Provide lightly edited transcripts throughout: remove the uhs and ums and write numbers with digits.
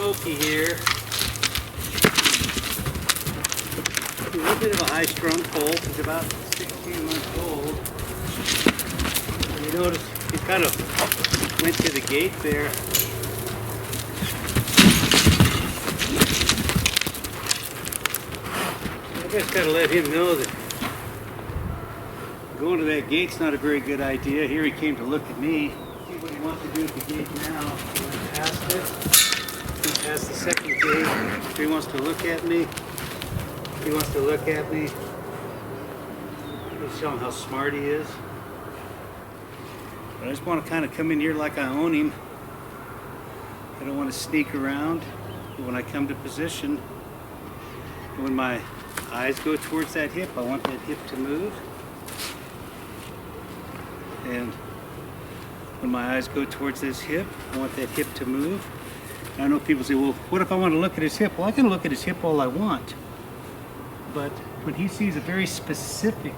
Smokey here. He's a little bit of a high-strung colt. He's about 16 months old. And you notice he kind of went to the gate there. I just gotta let him know that going to that gate's not a very good idea. Here he came to look at me. See what he wants to do at the gate now. He went past it. He past the second gate. He wants to look at me. He wants to look at me. Let's show him how smart he is. But I just want to kind of come in here like I own him. I don't want to sneak around. But when I come to position, when my eyes go towards that hip, I want that hip to move. And when my eyes go towards this hip, I want that hip to move. And I know people say, well, what if I want to look at his hip? Well, I can look at his hip all I want. But when he sees a very specific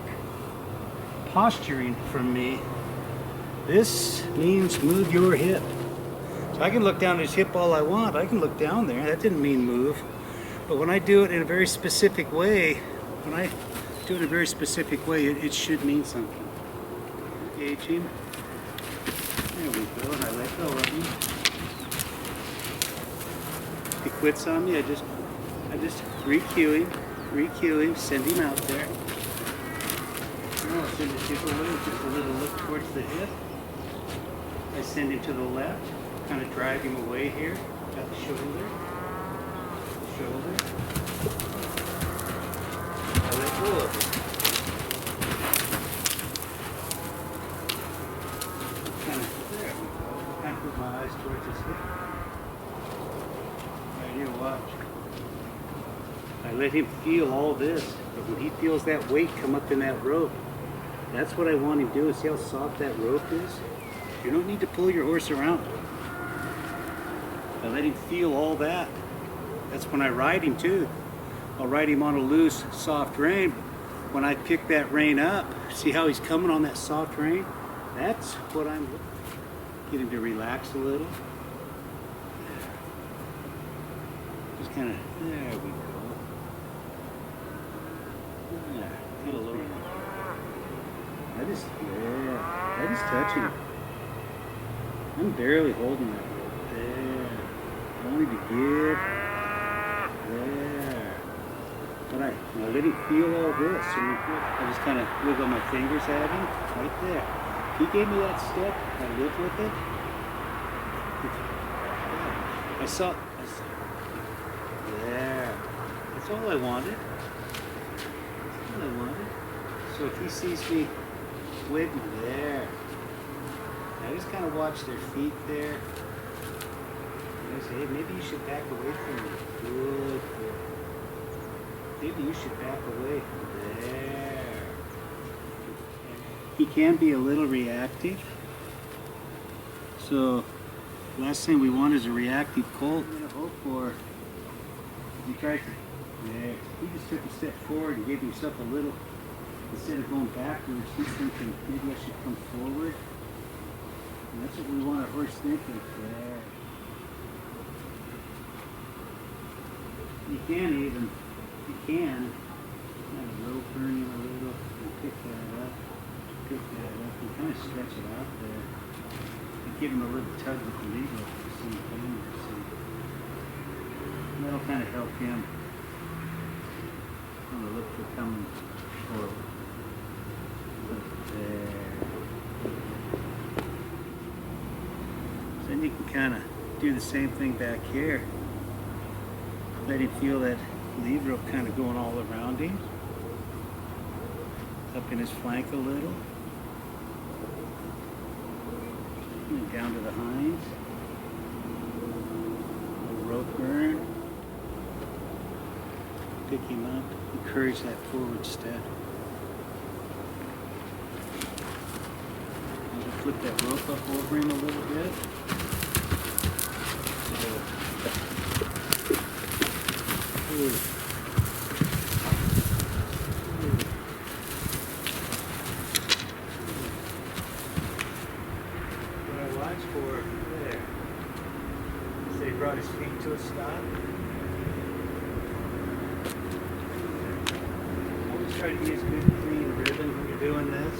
posturing from me, this means move your hip. So I can look down at his hip all I want. I can look down there. That didn't mean move. But when I do it in a very specific way, it should mean something. Engage him. There we go, and I let go of him. If he quits on me, I just re-cue him, send him out there. I'll send his hip away, just a little look towards the hip. I send him to the left, kind of drive him away here, got the shoulder. I let go of it. There we go. Kind of put my eyes towards his hip. Right here, watch. I let him feel all this, but when he feels that weight come up in that rope, that's what I want him to do. See how soft that rope is? You don't need to pull your horse around. I let him feel all that. That's when I ride him too. I'll ride him on a loose, soft rein. When I pick that rein up, see how he's coming on that soft rein? That's what I'm looking for. Get him to relax a little. Just kind of, there we go. Yeah, get a little. I just touching him. I'm barely holding that rope. There. I want him to give. There. But I let him feel all this. I just kind of wiggle my fingers at him. Right there. He gave me that step. I lived with it. I saw. There. That's all I wanted. That's all I wanted. So if he sees me wiggle there, I just kind of watch their feet there. And I say, hey, maybe you should back away from me. Good. Maybe you should back away. There. He can be a little reactive. So, last thing we want is a reactive colt. I'm going to hope for, he tried to, there. He just took a step forward and gave himself a little, instead of going backwards, he's thinking maybe I should come forward. And that's what we want our horse thinking. There. You can kind of rope burn him a little and pick that up, and kind of stretch it out there. And give him a little tug with the lead rope at the same time. And that'll kind of help him kind of look for coming forward. There. So then you can kind of do the same thing back here. Let him feel that lead rope kind of going all around him. Up in his flank a little. And down to the hinds. A little rope burn. Pick him up. Encourage that forward step. Flip that rope up over him a little bit. What I watch for, there. So he brought his feet to a stop. Always try to use good clean ribbon when you're doing this.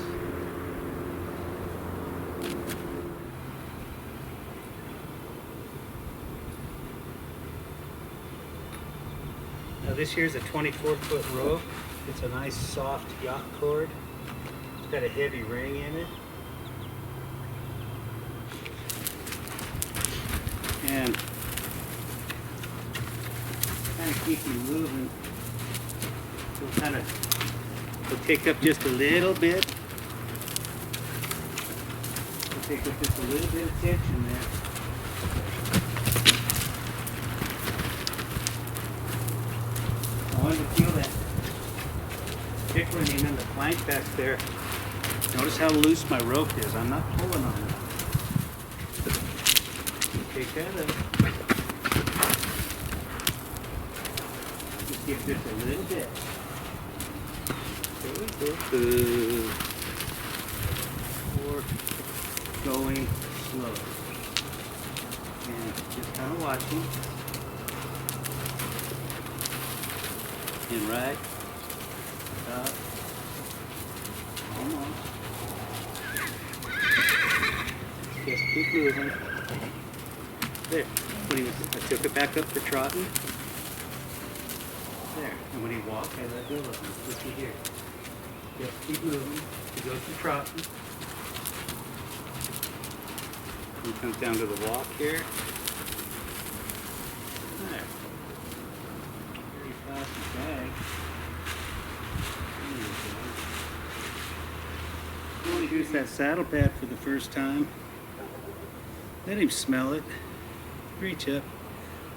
Now this here is a 24-foot rope. It's a nice soft yacht cord. It's got a heavy ring in it. And kind of keep you moving. It'll take up just a little bit. It'll take up just a little bit of tension there. I want you to feel that tickling in the plank back there. Notice how loose my rope is. I'm not pulling on it. Take that up. Just give this a little bit. Or going slow. And just kind of watching. And right. Up. Almost. Just keep moving. There. When I took it back up for trotting. There. And when he walked, I let go of him. Looky here. Just keep moving. He goes to trotting. He comes down to the walk here. There. Very fast and bag. There you go. You want to use that saddle pad for the first time. Let him smell it. Reach up,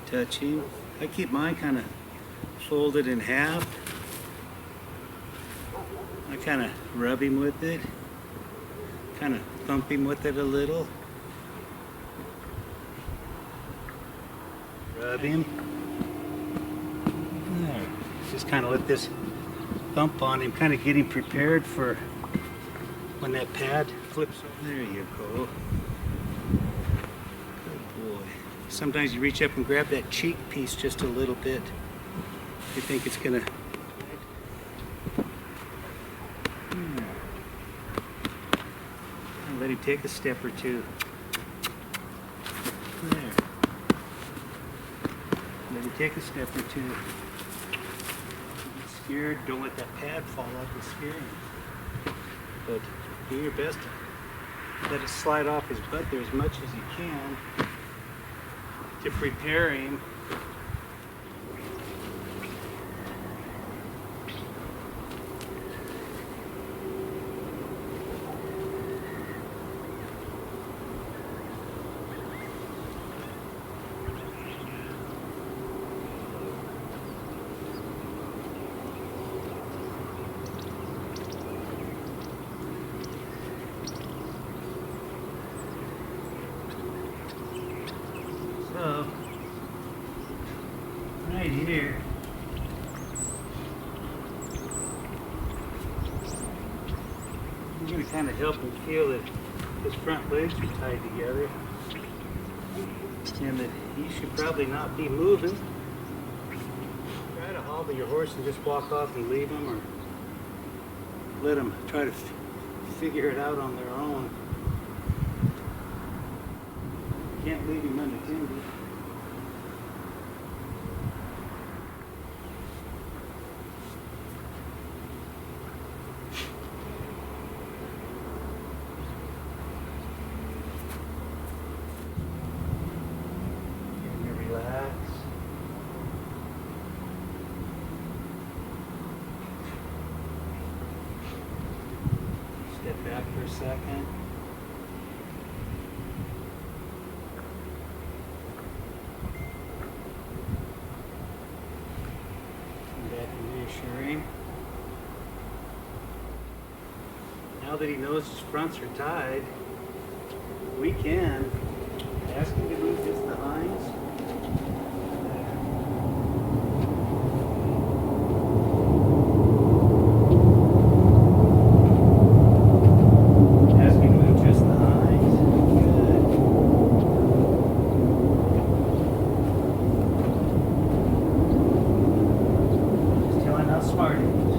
touch him. I keep mine kind of folded in half. I kind of rub him with it, kind of thump him with it a little. Rub him. There. Just kind of let this thump on him, kind of get him prepared for when that pad flips over. There you go. Sometimes you reach up and grab that cheek piece just a little bit. You think it's gonna. And let him take a step or two. There. Let him take a step or two. Don't get scared. Don't let that pad fall off and scare him. But do your best to let it slide off his butt there as much as you can. To prepare him. So, right here, I'm going to kind of help him feel that his front legs are tied together and that he should probably not be moving. Try to hobble your horse and just walk off and leave him, or let them try to figure it out on their own. Can't leave him unattended. Relax. Step back for a second. Reassuring. Now that he knows his fronts are tied, we can ask him to move just the hinds. Ask him to move just the hinds. Good. party.